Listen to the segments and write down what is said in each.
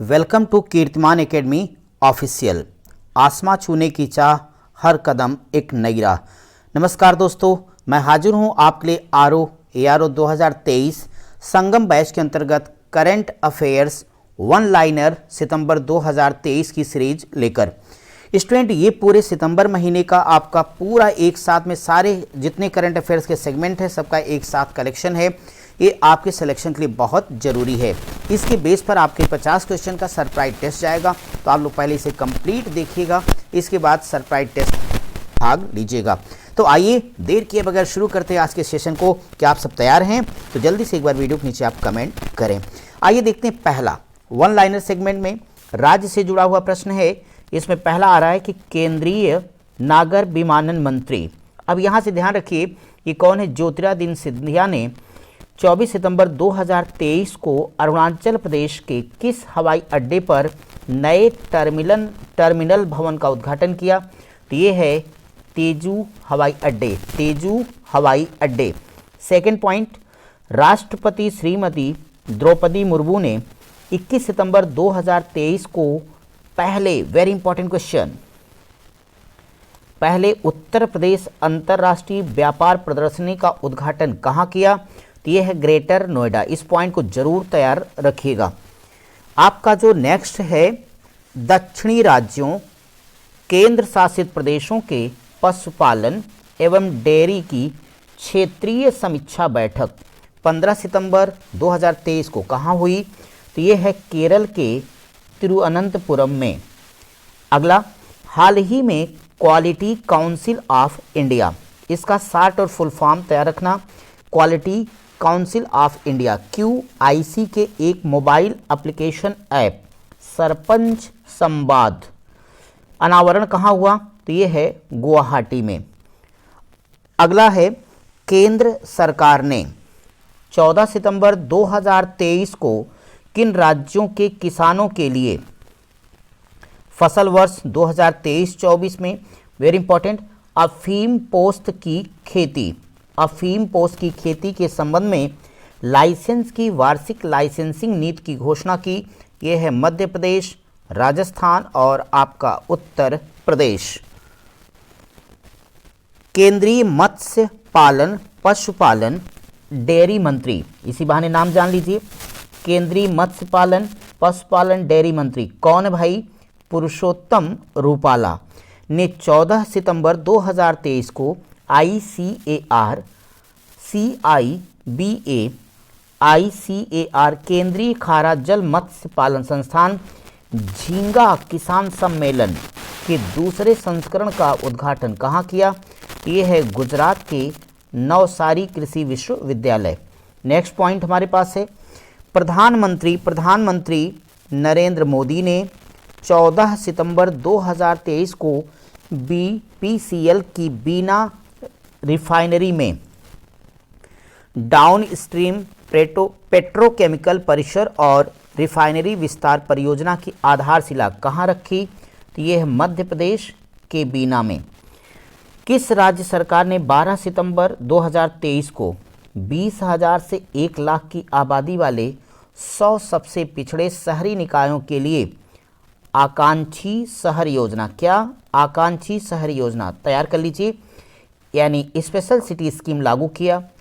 Welcome to कीर्तिमान academy official. आसमां छूने की चाह, हर कदम एक नई राह। नमस्कार दोस्तों, मैं हाजिर हूं आपके लिए ARO 2023 संगम बैच के अंतर्गत करंट अफेयर्स वन लाइनर सितंबर 2023 की सीरीज लेकर। स्टूडेंट, ये पूरे सितंबर महीने का आपका पूरा एक साथ में सारे जितने करंट अफेयर्स के सेगमेंट है सबका एक साथ कलेक्शन है। ये आपके सिलेक्शन के लिए बहुत ज़रूरी है। इसके बेस पर आपके 50 क्वेश्चन का सरप्राइज टेस्ट जाएगा, तो आप लोग पहले इसे कंप्लीट देखिएगा, इसके बाद सरप्राइज टेस्ट भाग लीजिएगा। तो आइए देर किए बगैर शुरू करते हैं आज के सेशन को। क्या आप सब तैयार हैं? तो जल्दी से एक बार वीडियो के नीचे आप कमेंट करें। आइए देखते हैं पहला वन लाइनर सेगमेंट में राज्य से जुड़ा हुआ प्रश्न है। इसमें पहला आ रहा है कि केंद्रीय नागर विमानन मंत्री, अब यहाँ से ध्यान रखिए ये कौन है? ज्योतिरादित्य सिंधिया ने 24 सितंबर 2023 को अरुणाचल प्रदेश के किस हवाई अड्डे पर नए टर्मिनल भवन का उद्घाटन किया? तो ये है तेजू हवाई अड्डे। सेकंड पॉइंट, राष्ट्रपति श्रीमती द्रौपदी मुर्मू ने 21 सितंबर 2023 को वेरी इंपॉर्टेंट क्वेश्चन, पहले उत्तर प्रदेश अंतर्राष्ट्रीय व्यापार प्रदर्शनी का उद्घाटन कहाँ किया? तो ये है ग्रेटर नोएडा। इस पॉइंट को जरूर तैयार रखिएगा। आपका जो नेक्स्ट है दक्षिणी राज्यों केंद्र शासित प्रदेशों के पशुपालन एवं डेयरी की क्षेत्रीय समीक्षा बैठक 15 सितंबर 2023 को कहाँ हुई? तो ये है केरल के तिरुवनंतपुरम में। अगला, हाल ही में क्वालिटी काउंसिल ऑफ इंडिया, इसका शॉर्ट और फुल फॉर्म तैयार रखना। Quality council of India QIC के एक मोबाइल एप्लीकेशन ऐप सरपंच संवाद अनावरण कहाँ हुआ? तो ये है गुवाहाटी में। अगला है केंद्र सरकार ने 14 सितंबर 2023 को किन राज्यों के किसानों के लिए फसल वर्ष 2023-24 में वेरी इंपॉर्टेंट अफीम पोस्त की खेती के संबंध में लाइसेंस की वार्षिक लाइसेंसिंग नीति की घोषणा की? ये है मध्य प्रदेश, राजस्थान और आपका उत्तर प्रदेश। केंद्रीय मत्स्य पालन पशुपालन डेयरी मंत्री, इसी बहाने नाम जान लीजिए, केंद्रीय मत्स्य पालन पशुपालन डेयरी मंत्री कौन है भाई? पुरुषोत्तम रूपाला ने 14 सितंबर 2023 को ICAR केंद्रीय खारा जल मत्स्य पालन संस्थान झींगा किसान सम्मेलन के दूसरे संस्करण का उद्घाटन कहाँ किया? ये है गुजरात के नवसारी कृषि विश्वविद्यालय। नेक्स्ट पॉइंट हमारे पास है प्रधानमंत्री नरेंद्र मोदी ने 14 सितंबर 2023 को BPCL की बीना रिफाइनरी में डाउन स्ट्रीम पेट्रोकेमिकल परिसर और रिफाइनरी विस्तार परियोजना की आधारशिला कहाँ रखी? तो ये है मध्य प्रदेश के बीना में। किस राज्य सरकार ने 12 सितंबर 2023 को 20,000 से 1 लाख की आबादी वाले 100 सबसे पिछड़े शहरी निकायों के लिए आकांक्षी शहर योजना तैयार कर लीजिए, यानी स्पेशल सिटी स्कीम लागू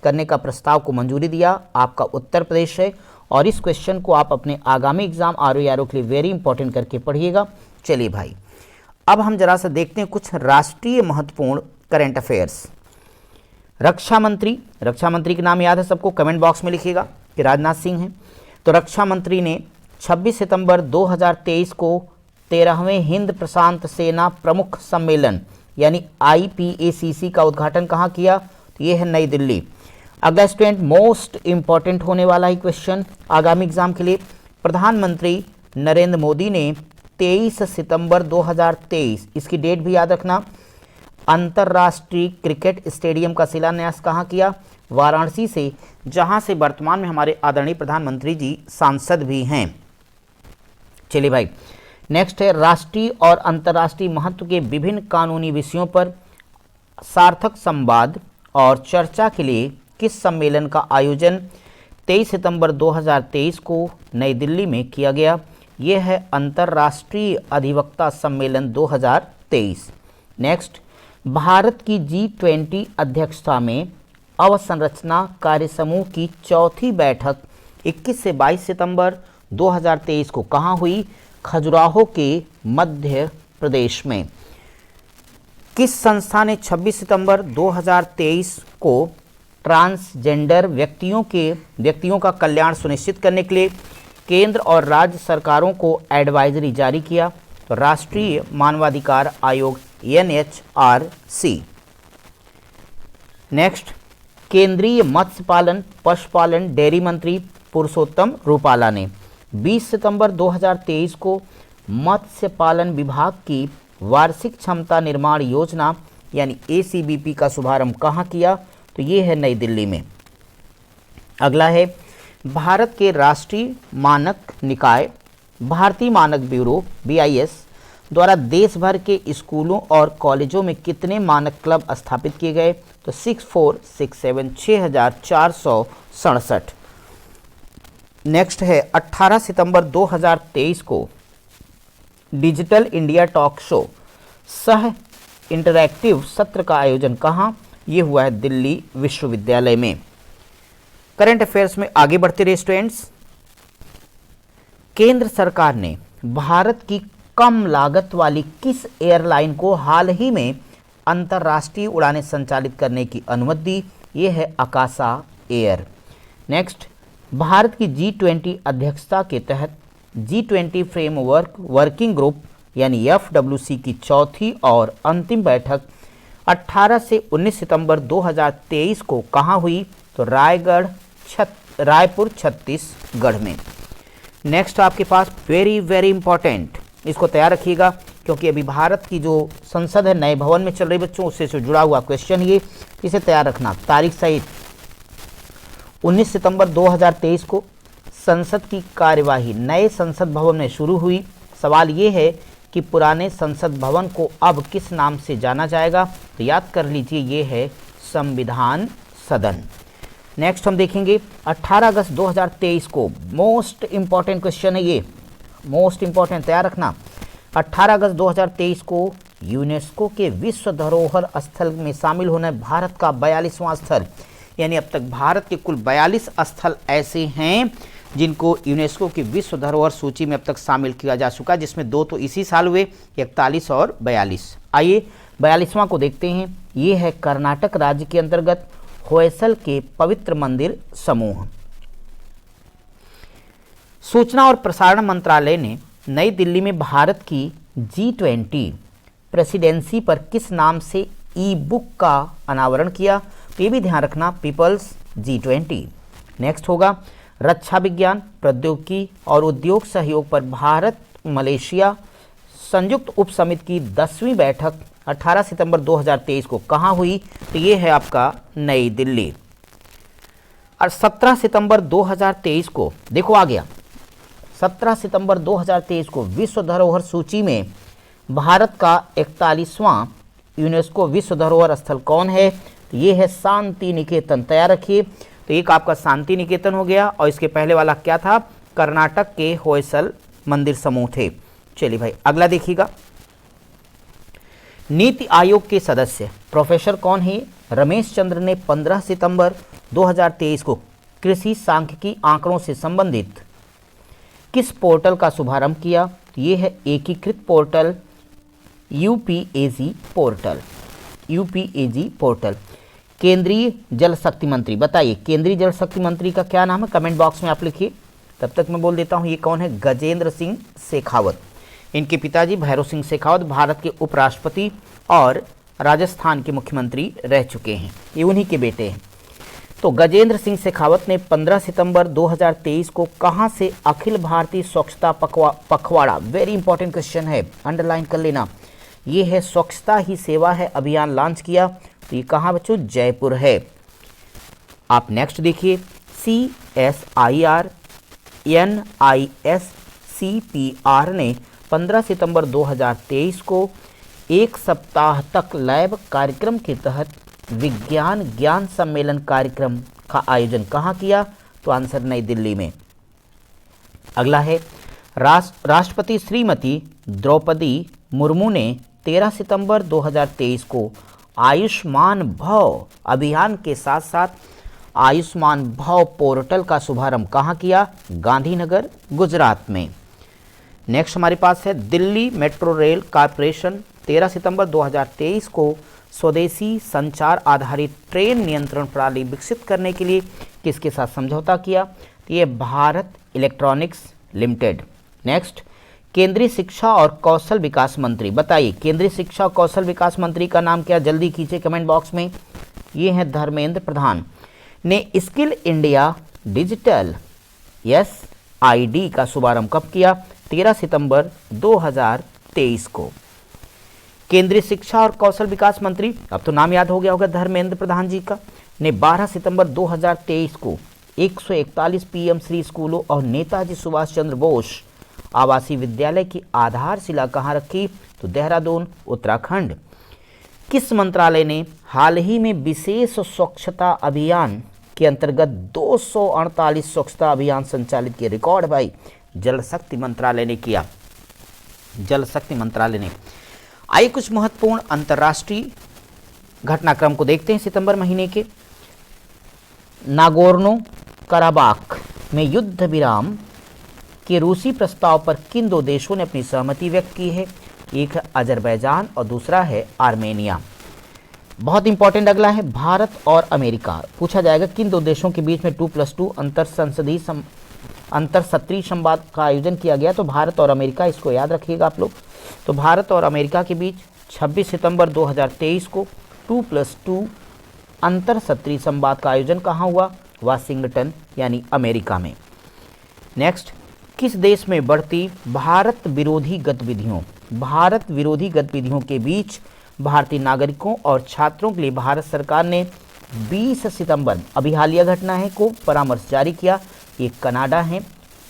करने का प्रस्ताव को मंजूरी दिया? आपका उत्तर प्रदेश है। और इस क्वेश्चन को आप अपने आगामी एग्जाम ARO के लिए वेरी इंपॉर्टेंट करके पढ़िएगा। चलिए भाई, अब हम जरा सा देखते हैं कुछ राष्ट्रीय महत्वपूर्ण करंट अफेयर्स। रक्षा मंत्री के नाम याद है सबको? कमेंट बॉक्स में लिखिएगा कि राजनाथ सिंह हैं। तो रक्षा मंत्री ने 26 सितंबर 2023 को 13वें हिंद प्रशांत सेना प्रमुख सम्मेलन यानी IPACC का उद्घाटन कहाँ किया? तो ये है नई दिल्ली। अगला स्टूडेंट, मोस्ट इंपॉर्टेंट होने वाला ही क्वेश्चन आगामी एग्जाम के लिए। प्रधानमंत्री नरेंद्र मोदी ने 23 सितंबर 2023, इसकी डेट भी याद रखना, अंतर्राष्ट्रीय क्रिकेट स्टेडियम का शिलान्यास कहाँ किया? वाराणसी से, जहां से वर्तमान में हमारे आदरणीय प्रधानमंत्री जी सांसद भी हैं। चलिए भाई, नेक्स्ट है राष्ट्रीय और अंतर्राष्ट्रीय महत्व के विभिन्न कानूनी विषयों पर सार्थक संवाद और चर्चा के लिए किस सम्मेलन का आयोजन 23 सितंबर 2023 को नई दिल्ली में किया गया? ये है अंतर्राष्ट्रीय अधिवक्ता सम्मेलन 2023। नेक्स्ट, भारत की G20 अध्यक्षता में अवसंरचना कार्य समूह की चौथी बैठक 21 से 22 सितंबर 2023 को कहाँ हुई? खजुराहो के मध्य प्रदेश में। किस संस्था ने 26 सितंबर 2023 को ट्रांसजेंडर व्यक्तियों का कल्याण सुनिश्चित करने के लिए केंद्र और राज्य सरकारों को एडवाइजरी जारी किया? तो राष्ट्रीय मानवाधिकार आयोग NHRC। नेक्स्ट, केंद्रीय मत्स्य पालन, पशुपालन, डेयरी मंत्री पुरुषोत्तम रूपाला ने 20 सितंबर 2023 को मत्स्य पालन विभाग की वार्षिक क्षमता निर्माण योजना यानी ACBP का शुभारंभ कहाँ किया? तो ये है नई दिल्ली में। अगला है, भारत के राष्ट्रीय मानक निकाय भारतीय मानक ब्यूरो BIS द्वारा देश भर के स्कूलों और कॉलेजों में कितने मानक क्लब स्थापित किए गए? तो 6467 6467। नेक्स्ट है, 18 सितंबर 2023 को डिजिटल इंडिया टॉक शो सह इंटरैक्टिव सत्र का आयोजन कहाँ? ये हुआ है दिल्ली विश्वविद्यालय में। करंट अफेयर्स में आगे बढ़ते रहे स्टूडेंट्स। केंद्र सरकार ने भारत की कम लागत वाली किस एयरलाइन को हाल ही में अंतर्राष्ट्रीय उड़ानें संचालित करने की अनुमति दी? ये है आकाशा एयर। नेक्स्ट, भारत की G20 अध्यक्षता के तहत G20 फ्रेमवर्क वर्किंग ग्रुप यानी FWC की चौथी और अंतिम बैठक 18 से 19 सितंबर 2023 को कहाँ हुई? तो रायपुर छत्तीसगढ़ में। नेक्स्ट आपके पास वेरी इंपॉर्टेंट, इसको तैयार रखिएगा क्योंकि अभी भारत की जो संसद है नए भवन में चल रही बच्चों, उससे जुड़ा हुआ क्वेश्चन ये, इसे तैयार रखना तारीख सहित। 19 सितंबर 2023 को संसद की कार्यवाही नए संसद भवन में शुरू हुई। सवाल ये है कि पुराने संसद भवन को अब किस नाम से जाना जाएगा? तो याद कर लीजिए, ये है संविधान सदन। नेक्स्ट हम देखेंगे 18 अगस्त 2023 को, मोस्ट इंपॉर्टेंट क्वेश्चन है ये, मोस्ट इंपॉर्टेंट, तैयार रखना। 18 अगस्त 2023 को यूनेस्को के विश्व धरोहर स्थल में शामिल होना है भारत का 42वां स्थल। यानी अब तक भारत के कुल 42 स्थल ऐसे हैं जिनको यूनेस्को की विश्व धरोहर सूची में अब तक शामिल किया जा चुका है, जिसमें 2 तो इसी साल हुए, 41 और 42। आइए 42वां को देखते हैं। ये है कर्नाटक राज्य के अंतर्गत होयसल के पवित्र मंदिर समूह। सूचना और प्रसारण मंत्रालय ने नई दिल्ली में भारत की G20 प्रेसिडेंसी पर किस नाम से ई-बुक का अनावरण किया? तो ये भी ध्यान रखना, पीपल्स G20। नेक्स्ट होगा रक्षा विज्ञान, प्रौद्योगिकी और उद्योग सहयोग पर भारत मलेशिया संयुक्त उप समिति की 10वीं बैठक 18 सितंबर 2023 को कहाँ हुई? तो ये है आपका नई दिल्ली। और 17 सितंबर 2023 को देखो आ गया, 17 सितंबर 2023 को विश्व धरोहर सूची में भारत का 41वां यूनेस्को विश्व धरोहर स्थल कौन है? तो ये है शांति निकेतन। तैयार रखिए, तो एक आपका शांति निकेतन हो गया और इसके पहले वाला क्या था? कर्नाटक के होयसल मंदिर समूह थे। चलिए भाई अगला देखिएगा। नीति आयोग के सदस्य प्रोफेसर कौन है? रमेश चंद्र ने 15 सितंबर 2023 को कृषि सांख्यिकी आंकड़ों से संबंधित किस पोर्टल का शुभारंभ किया? तो ये है एकीकृत portal UPAG portal. UPAG portal. केंद्रीय जल शक्ति मंत्री, बताइए केंद्रीय जल शक्ति मंत्री का क्या नाम है? कमेंट बॉक्स में आप लिखिए, तब तक मैं बोल देता हूँ ये कौन है? गजेंद्र सिंह शेखावत। इनके पिताजी भैरव सिंह शेखावत भारत के उपराष्ट्रपति और राजस्थान के मुख्यमंत्री रह चुके हैं, ये उन्हीं के बेटे हैं। तो गजेंद्र सिंह शेखावत ने 15 सितंबर 2023 को कहां से अखिल भारतीय स्वच्छता पखवाड़ा, वेरी इंपॉर्टेंट क्वेश्चन है, अंडरलाइन कर लेना, ये है स्वच्छता ही सेवा है अभियान लॉन्च किया। तो ये कहाँ बच्चों? जयपुर है। आप नेक्स्ट देखिए, CSIR NISCPR ने 15 सितंबर 2023 को एक सप्ताह तक लैब कार्यक्रम के तहत विज्ञान ज्ञान सम्मेलन कार्यक्रम का आयोजन कहाँ किया? तो आंसर नई दिल्ली में। अगला है राष्ट्रपति श्रीमती द्रौपदी मुर्मू ने 13 सितंबर 2023 को आयुष्मान भव अभियान के साथ साथ आयुष्मान भव पोर्टल का शुभारंभ कहाँ किया? गांधीनगर, गुजरात में। नेक्स्ट हमारे पास है दिल्ली मेट्रो रेल कॉरपोरेशन 13 सितंबर 2023 को स्वदेशी संचार आधारित ट्रेन नियंत्रण प्रणाली विकसित करने के लिए किसके साथ समझौता किया? तो ये भारत इलेक्ट्रॉनिक्स लिमिटेड। नेक्स्ट, केंद्रीय शिक्षा और कौशल विकास मंत्री, बताइए केंद्रीय शिक्षा और कौशल विकास मंत्री का नाम क्या? जल्दी कीजिए कमेंट बॉक्स में। ये हैं धर्मेंद्र प्रधान। ने स्किल इंडिया डिजिटल SID का शुभारंभ कब किया? 13 सितंबर 2023 को। केंद्रीय शिक्षा और कौशल विकास मंत्री, अब तो नाम याद हो गया होगा धर्मेंद्र प्रधान जी का, ने 12 सितंबर 2023 को 141 PM श्री स्कूलों और नेताजी सुभाष चंद्र बोस आवासीय विद्यालय की आधारशिला कहाँ रखी? तो देहरादून, उत्तराखंड। किस मंत्रालय ने हाल ही में विशेष स्वच्छता अभियान के अंतर्गत 248 स्वच्छता अभियान संचालित किए? रिकॉर्ड भाई जल शक्ति मंत्रालय ने किया, जल शक्ति मंत्रालय ने। आइए कुछ महत्वपूर्ण अंतर्राष्ट्रीय घटनाक्रम को देखते हैं। सितंबर महीने के नागोर्नो कराबाख में युद्ध विराम के रूसी प्रस्ताव पर किन दो देशों ने अपनी सहमति व्यक्त की है? एक है अजरबैजान और दूसरा है आर्मेनिया। बहुत इंपॉर्टेंट अगला है भारत और अमेरिका। पूछा जाएगा किन दो देशों के बीच में 2+2 अंतर सत्रीय संवाद का आयोजन किया गया? तो भारत और अमेरिका, इसको याद रखिएगा आप लोग। तो भारत और अमेरिका के बीच 26 सितंबर 2023 को 2+2 अंतर सत्रीय संवाद का आयोजन कहाँ हुआ? वाशिंगटन यानी अमेरिका में। नेक्स्ट, किस देश में बढ़ती भारत विरोधी गतिविधियों के बीच भारतीय नागरिकों और छात्रों के लिए भारत सरकार ने 20 सितंबर, अभी हालिया घटना है, को परामर्श जारी किया? ये कनाडा है।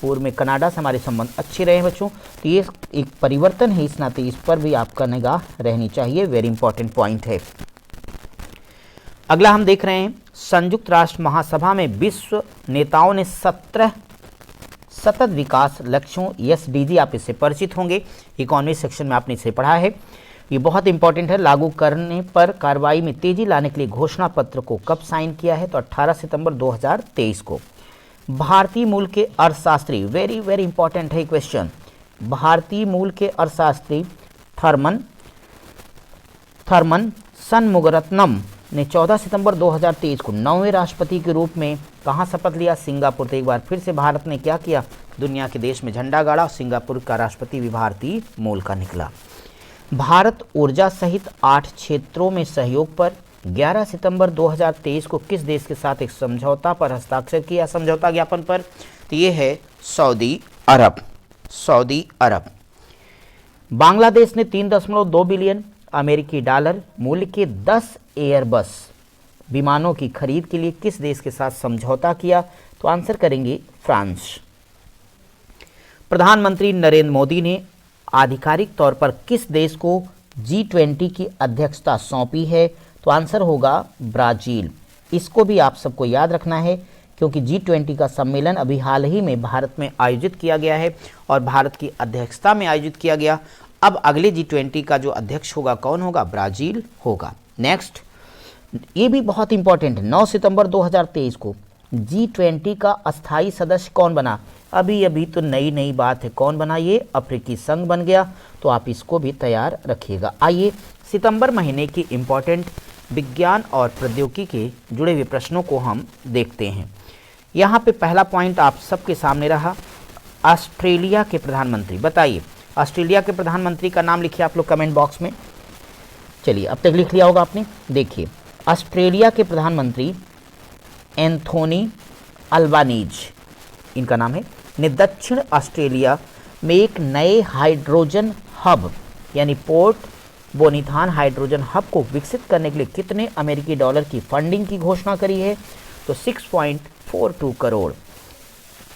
पूर्व में कनाडा से हमारे संबंध अच्छे रहे बच्चों, तो ये एक परिवर्तन है, इस नाते इस पर भी आपका निगाह रहनी चाहिए, वेरी इंपॉर्टेंट पॉइंट है। अगला हम देख रहे हैं संयुक्त राष्ट्र महासभा में विश्व नेताओं ने 17 सतत विकास लक्ष्यों SDG, आप इससे परिचित होंगे, इकोनॉमी सेक्शन में आपने इसे पढ़ा है। ये बहुत इंपॉर्टेंट है। लागू करने पर कार्रवाई में तेजी लाने के लिए घोषणा पत्र को कब साइन किया है? तो 18 सितंबर 2023 को। भारतीय मूल के अर्थशास्त्री, वेरी वेरी इंपॉर्टेंट है क्वेश्चन, भारतीय मूल के अर्थशास्त्री थर्मन सनमुगरत्नम ने 14 सितंबर 2023 को 9वें राष्ट्रपति के रूप में कहाँ शपथ लिया? सिंगापुर। तो एक बार फिर से भारत ने क्या किया? दुनिया के देश में झंडा गाड़ा। सिंगापुर का राष्ट्रपति भी भारतीय मूल का निकला। भारत ऊर्जा सहित 8 क्षेत्रों में सहयोग पर 11 सितंबर 2023 को किस देश के साथ एक समझौता पर हस्ताक्षर किया? समझौता ज्ञापन पर, तो ये है सऊदी अरब। बांग्लादेश ने 3.2 बिलियन अमेरिकी डॉलर मूल्य के 10 एयरबस विमानों की खरीद के लिए किस देश के साथ समझौता किया? तो आंसर करेंगे फ्रांस। प्रधानमंत्री नरेंद्र मोदी ने आधिकारिक तौर पर किस देश को G20 की अध्यक्षता सौंपी है? तो आंसर होगा ब्राजील। इसको भी आप सबको याद रखना है क्योंकि G20 का सम्मेलन अभी हाल ही में भारत में आयोजित किया गया है और भारत की अध्यक्षता में आयोजित किया गया। अब अगले G20 का जो अध्यक्ष होगा कौन होगा? ब्राजील होगा। नेक्स्ट, ये भी बहुत इंपॉर्टेंट है, 9 सितंबर 2023 को G20 का अस्थायी सदस्य कौन बना? अभी तो नई बात है, कौन बना? ये अफ्रीकी संघ बन गया। तो आप इसको भी तैयार रखिएगा। आइए सितंबर महीने की इंपॉर्टेंट विज्ञान और प्रौद्योगिकी के जुड़े हुए प्रश्नों को हम देखते हैं। यहाँ पे पहला पॉइंट आप सबके सामने रहा, ऑस्ट्रेलिया के प्रधानमंत्री। बताइए ऑस्ट्रेलिया के प्रधानमंत्री का नाम लिखिए आप लोग कमेंट बॉक्स में। चलिए अब तक लिख लिया होगा आपने। देखिए ऑस्ट्रेलिया के प्रधानमंत्री एंथोनी अल्बानीज, इनका नाम है, ने दक्षिण ऑस्ट्रेलिया में एक नए हाइड्रोजन हब यानी पोर्ट बोनीथान हाइड्रोजन हब को विकसित करने के लिए कितने अमेरिकी डॉलर की फंडिंग की घोषणा करी है? तो 6.42 करोड़।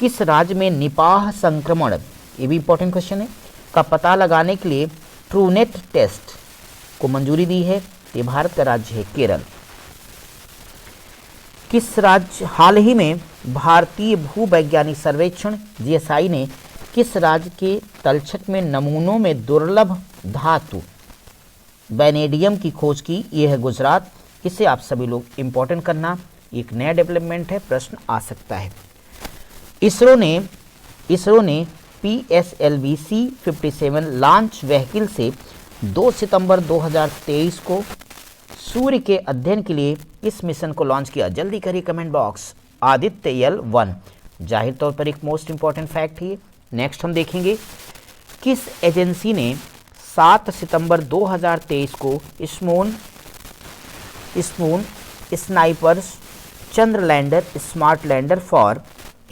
किस राज्य में निपाह संक्रमण, ये भी इंपॉर्टेंट क्वेश्चन है, का पता लगाने के लिए ट्रूनेट टेस्ट को मंजूरी दी है? ये भारत का राज्य है केरल। किस राज्य हाल ही में भारतीय भूवैज्ञानिक सर्वेक्षण GSI ने किस राज्य के तलछट में नमूनों में दुर्लभ धातु वैनेडियम की खोज की? यह है गुजरात। इसे आप सभी लोग इंपॉर्टेंट करना, एक नया डेवलपमेंट है, प्रश्न आ सकता है। इसरो ने PSLV C-57 लॉन्च व्हीकल से 2 सितंबर 2023 को सूर्य के अध्ययन के लिए इस मिशन को लॉन्च किया। जल्दी करिए कमेंट बॉक्स। आदित्य L1 जाहिर तौर पर एक मोस्ट इंपॉर्टेंट फैक्ट है। नेक्स्ट हम देखेंगे किस एजेंसी ने 7 सितंबर 2023 को स्मून स्नाइपर्स चंद्रलैंडर smart lander for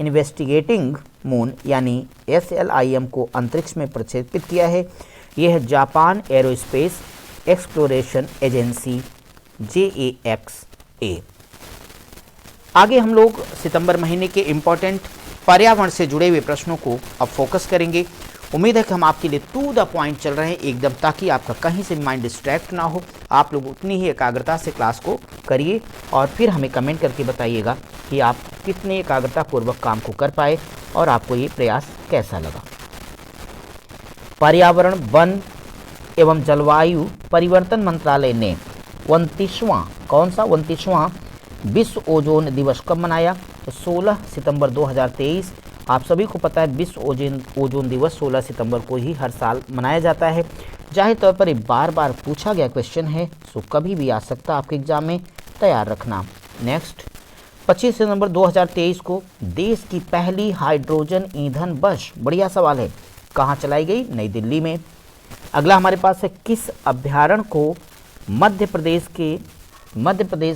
investigating moon यानी SLIM को अंतरिक्ष में प्रक्षेपित किया है। यह है Japan aerospace exploration agency JAXA। आगे हम लोग सितंबर महीने के इम्पोर्टेंट पर्यावरण से जुड़े हुए प्रश्नों को अब फोकस करेंगे। उम्मीद है कि हम आपके लिए टू द पॉइंट चल रहे हैं एकदम, ताकि आपका कहीं से माइंड डिस्ट्रैक्ट ना हो। आप लोग उतनी ही एकाग्रता से क्लास को करिए और फिर हमें कमेंट करके बताइएगा कि आप कितने एकाग्रता पूर्वक काम को कर पाए और आपको ये प्रयास कैसा लगा। पर्यावरण, वन एवं जलवायु परिवर्तन मंत्रालय ने 29वां विश्व ओजोन दिवस कब मनाया? तो 16 सितंबर 2023। आप सभी को पता है विश्व ओजोन दिवस 16 सितंबर को ही हर साल मनाया जाता है। जाहिर तौर पर ये बार बार पूछा गया क्वेश्चन है, सो कभी भी आ सकता है आपके एग्जाम में, तैयार रखना। नेक्स्ट 25 सितंबर 2023 को देश की पहली हाइड्रोजन ईंधन बस, बढ़िया सवाल है, कहाँ चलाई गई? नई दिल्ली में। अगला हमारे पास है किस अभ्यारण्य को मध्य प्रदेश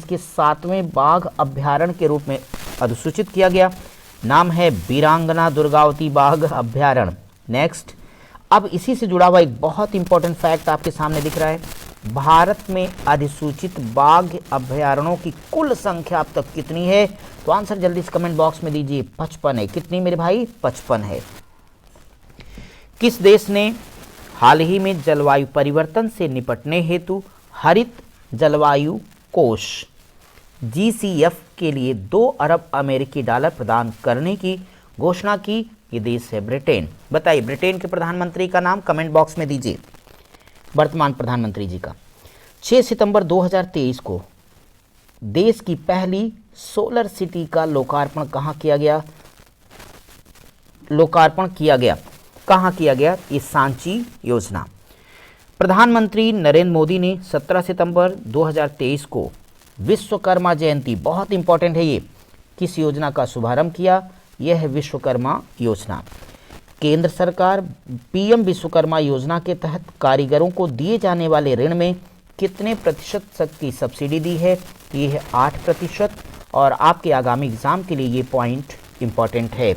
के 7वें बाघ अभ्यारण्य के रूप में अधिसूचित किया गया? नाम है वीरांगना दुर्गावती बाघ अभ्यारण्य। नेक्स्ट, अब इसी से जुड़ा हुआ एक बहुत इंपॉर्टेंट फैक्ट आपके सामने दिख रहा है। भारत में अधिसूचित बाघ अभ्यारण्यों की कुल संख्या अब तक कितनी है? तो आंसर जल्दी से कमेंट बॉक्स में दीजिए। 55 है। कितनी मेरे भाई? 55 है। किस देश ने हाल ही में जलवायु परिवर्तन से निपटने हेतु हरित जलवायु कोष GCF के लिए 2 अरब अमेरिकी डॉलर प्रदान करने की घोषणा की? ये देश है ब्रिटेन। बताइए ब्रिटेन के प्रधानमंत्री का नाम कमेंट बॉक्स में दीजिए, वर्तमान प्रधानमंत्री जी का। 6 सितंबर 2023 को देश की पहली सोलर सिटी का लोकार्पण कहाँ किया गया? कहाँ किया गया? ये सांची योजना। प्रधानमंत्री नरेंद्र मोदी ने 17 सितंबर 2023 को विश्वकर्मा जयंती, बहुत इंपॉर्टेंट है ये, किस योजना का शुभारंभ किया? यह है विश्वकर्मा योजना। केंद्र सरकार PM विश्वकर्मा योजना के तहत कारीगरों को दिए जाने वाले ऋण में कितने प्रतिशत तक की सब्सिडी दी है? ये है 8% और आपके आगामी एग्जाम के लिए ये पॉइंट इंपॉर्टेंट है।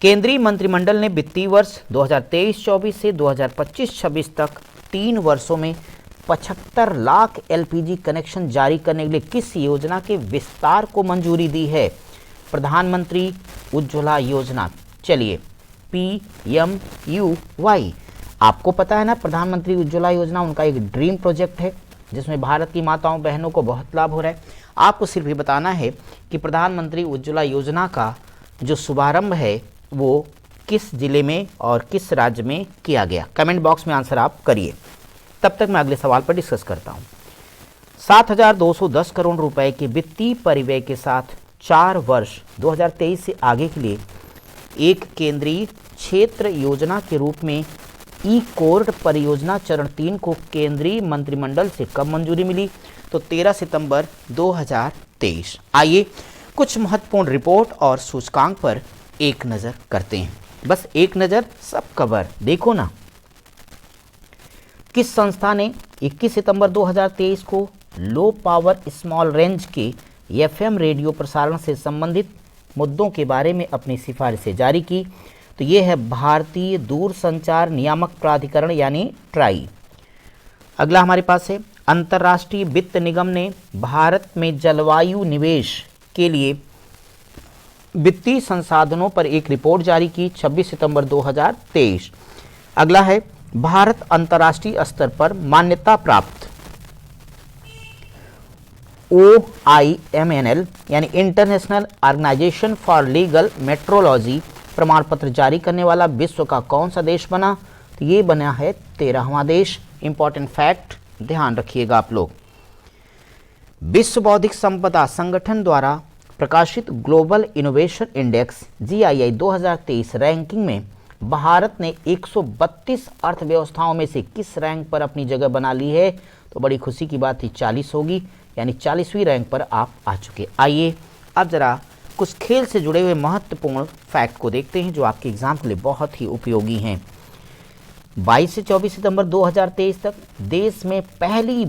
केंद्रीय मंत्रिमंडल ने वित्तीय वर्ष 2023-24 से 2025-26 तक 3 वर्षों में 75 लाख LPG कनेक्शन जारी करने के लिए किस योजना के विस्तार को मंजूरी दी है? प्रधानमंत्री उज्ज्वला योजना। चलिए PMUY, आपको पता है ना प्रधानमंत्री उज्ज्वला योजना उनका एक ड्रीम प्रोजेक्ट है जिसमें भारत की माताओं बहनों को बहुत लाभ हो रहा है। आपको सिर्फ ये बताना है कि प्रधानमंत्री उज्ज्वला योजना का जो शुभारंभ है वो किस जिले में और किस राज्य में किया गया? कमेंट बॉक्स में आंसर आप करिए। तब तक मैं अगले सवाल पर डिस्कस करता हूँ। 7,210 करोड़ रुपए के वित्तीय परिव्यय के साथ 4 वर्ष 2023 से आगे के लिए एक केंद्रीय क्षेत्र योजना के रूप में ई-कोर्ट परियोजना चरण 3 को केंद्रीय मंत्रिमंडल से कब मंजूरी मिली? तो 13 सितंबर 2023। आइए कुछ महत्वपूर्ण रिपोर्ट और सूचकांक पर एक नज़र करते हैं। बस एक नज़र, सब कवर देखो ना। किस संस्था ने 21 सितंबर 2023 को लो पावर स्मॉल रेंज के FM रेडियो प्रसारण से संबंधित मुद्दों के बारे में अपनी सिफारिशें जारी की? तो ये है भारतीय दूरसंचार नियामक प्राधिकरण यानी ट्राई। अगला हमारे पास है अंतर्राष्ट्रीय वित्त निगम ने भारत में जलवायु निवेश के लिए वित्तीय संसाधनों पर एक रिपोर्ट जारी की 26 सितंबर 2023। अगला है भारत अंतर्राष्ट्रीय स्तर पर मान्यता प्राप्त OIMNL यानी international organization for legal metrology प्रमाण पत्र जारी करने वाला विश्व का कौन सा देश बना? तो ये बना है 13वां देश। इंपॉर्टेंट फैक्ट ध्यान रखिएगा आप लोग। विश्व बौद्धिक संपदा संगठन द्वारा प्रकाशित global innovation index GII 2023 ranking में भारत ने 132 अर्थव्यवस्थाओं में से किस रैंक पर अपनी जगह बना ली है? तो बड़ी खुशी की बात ही 40 होगी, यानी 40वीं रैंक पर आप आ चुके। आइए अब जरा कुछ खेल से जुड़े हुए महत्वपूर्ण फैक्ट को देखते हैं जो आपके एग्जाम के लिए बहुत ही उपयोगी हैं। 22 से 24 सितंबर 2023 तक देश में पहली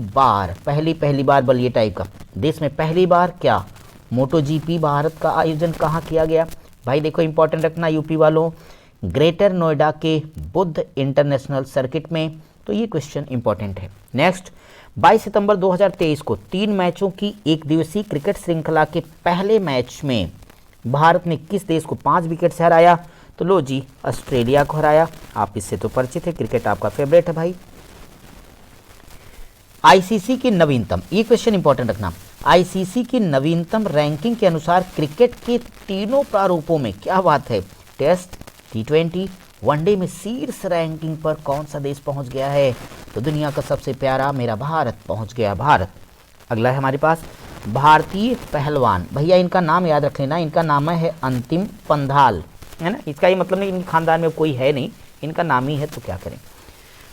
बार बलिए टाइप का देश में पहली बार क्या MotoGP भारत का आयोजन कहाँ किया गया? भाई देखो इंपॉर्टेंट रखना यूपी वालों, ग्रेटर नोएडा के बुद्ध इंटरनेशनल सर्किट में। तो ये क्वेश्चन इंपॉर्टेंट है। नेक्स्ट, 22 सितंबर 2023 को 3 मैचों की एक दिवसीय क्रिकेट श्रृंखला के पहले मैच में भारत ने किस देश को 5 विकेट से हराया? तो लो जी, ऑस्ट्रेलिया को हराया। आप इससे तो परिचित है, क्रिकेट आपका फेवरेट है भाई। आईसीसी की नवीनतम, ये क्वेश्चन इंपॉर्टेंट रखना, आईसीसी की नवीनतम रैंकिंग के अनुसार क्रिकेट के तीनों प्रारूपों में, क्या बात है, टेस्ट, T20, वनडे में शीर्ष रैंकिंग पर कौन सा देश पहुंच गया है? तो दुनिया का सबसे प्यारा मेरा भारत पहुंच गया, भारत। अगला है हमारे पास भारतीय पहलवान, भैया इनका नाम याद रख लेना, इनका नाम है अंतिम पंधाल, है ना। इसका ये मतलब नहीं इनके खानदान में कोई है नहीं, इनका नाम ही है, तो क्या करें।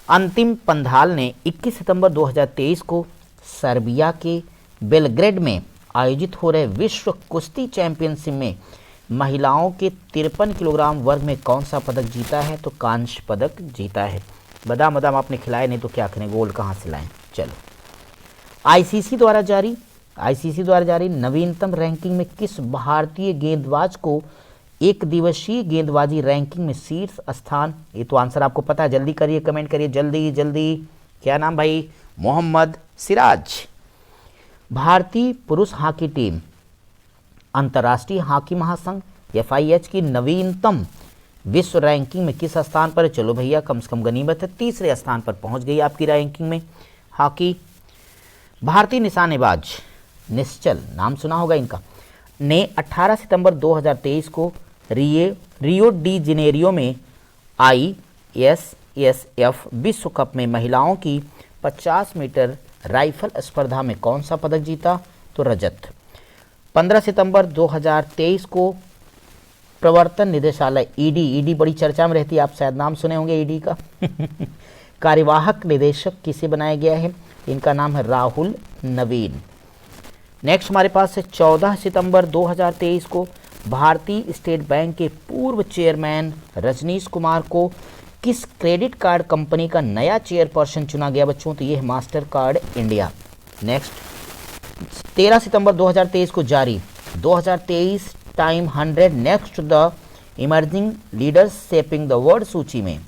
अंतिम पंधाल ने 21 सितंबर 2023 को सर्बिया के बेलग्रेड में आयोजित हो रहे विश्व कुश्ती चैंपियनशिप में महिलाओं के 53 किलोग्राम वर्ग में कौन सा पदक जीता है? तो कांस्य पदक जीता है। बादाम बादाम आपने खिलाए नहीं तो क्या करें, गोल्ड कहाँ से लाएं। चलो, आईसीसी द्वारा जारी नवीनतम रैंकिंग में किस भारतीय गेंदबाज को एक दिवसीय गेंदबाजी रैंकिंग में शीर्ष स्थान? ये तो आंसर आपको पता है, जल्दी करिए, कमेंट करिए जल्दी जल्दी। क्या नाम भाई? मोहम्मद सिराज। भारतीय पुरुष हॉकी टीम अंतर्राष्ट्रीय हॉकी महासंघ FIH की नवीनतम विश्व रैंकिंग में किस स्थान पर है? चलो भैया, कम से कम गनीमत है, 3रे स्थान पर पहुंच गई आपकी रैंकिंग में हॉकी। भारतीय निशानेबाज निश्चल, नाम सुना होगा इनका, ने 18 सितंबर 2023 को रियो डी जेनेरियो में ISSF विश्व कप में महिलाओं की 50 मीटर राइफल स्पर्धा में कौन सा पदक जीता? तो रजत। 15 सितंबर 2023 को प्रवर्तन निदेशालय ED बड़ी चर्चा में रहती है, आप शायद नाम सुने होंगे ED का कार्यवाहक निदेशक किसे बनाया गया है? इनका नाम है राहुल नवीन। नेक्स्ट हमारे पास है 14 सितंबर 2023 को भारतीय स्टेट बैंक के पूर्व चेयरमैन रजनीश कुमार को किस क्रेडिट कार्ड कंपनी का नया चेयरपर्सन चुना गया बच्चों? तो ये है मास्टर कार्ड इंडिया। नेक्स्ट, 13 सितंबर 2023 को जारी 2023 time 100 next the emerging leaders shaping the world सूची में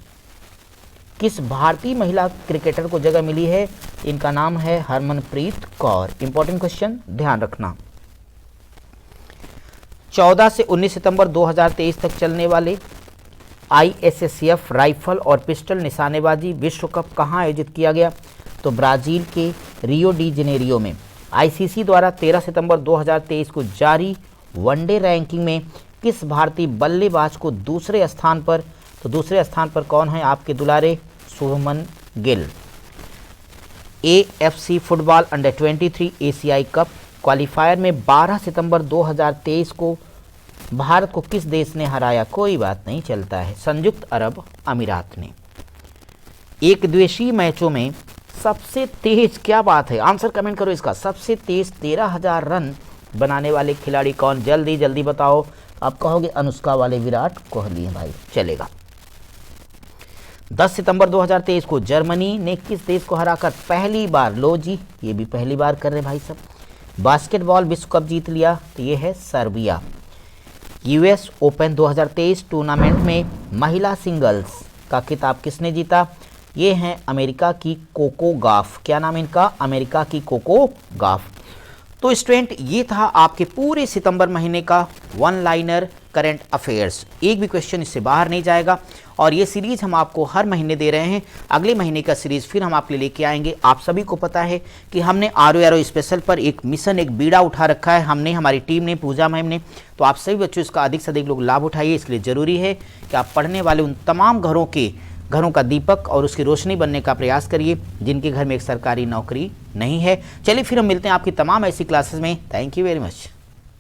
किस भारतीय महिला क्रिकेटर को जगह मिली है? इनका नाम है हरमनप्रीत कौर। इंपॉर्टेंट क्वेश्चन ध्यान रखना। 14 से 19 सितंबर 2023 तक चलने वाले ISSF राइफल और पिस्टल निशानेबाजी विश्व कप कहाँ आयोजित किया गया? तो ब्राजील के रियो डी जेनेरियो में। आईसीसी द्वारा 13 सितंबर 2023 को जारी वनडे रैंकिंग में किस भारतीय बल्लेबाज को दूसरे स्थान पर? तो दूसरे स्थान पर कौन है? आपके दुलारे Shubman Gill. AFC football under 23 एशियाई कप क्वालिफायर में 12 सितंबर 2023 को भारत को किस देश ने हराया? कोई बात नहीं, चलता है, संयुक्त अरब अमीरात ने। एक दिवसीय मैचों में सबसे तेज, क्या बात है, आंसर कमेंट करो इसका, सबसे तेज 13,000 रन बनाने वाले खिलाड़ी कौन? जल्दी जल्दी बताओ। आप कहोगे अनुष्का वाले विराट कोहली है भाई, चलेगा। 10 सितंबर 2023 को जर्मनी ने किस देश को हराकर पहली बार, लो जी ये भी पहली बार कर रहे भाई सब, बास्केटबॉल विश्व कप जीत लिया? तो ये है सर्बिया। US ओपन 2023 टूर्नामेंट में महिला सिंगल्स का खिताब किसने जीता? ये हैं अमेरिका की कोको गॉफ। क्या नाम इनका? अमेरिका की कोको गॉफ। तो स्टूडेंट ये था आपके पूरे सितंबर महीने का वन लाइनर करंट अफेयर्स। एक भी क्वेश्चन इससे बाहर नहीं जाएगा और ये सीरीज़ हम आपको हर महीने दे रहे हैं। अगले महीने का सीरीज़ फिर हम आपके लिए लेके आएंगे। आप सभी को पता है कि हमने आरो स्पेशल पर एक मिशन, एक बीड़ा उठा रखा है हमने, हमारी टीम ने, पूजा मैम ने। तो आप सभी बच्चों इसका अधिक से अधिक लोग लाभ उठाइए। इसलिए ज़रूरी है कि आप पढ़ने वाले उन तमाम घरों का दीपक और उसकी रोशनी बनने का प्रयास करिए जिनके घर में एक सरकारी नौकरी नहीं है। चलिए फिर हम मिलते हैं आपकी तमाम ऐसी क्लासेस में। Thank you very much.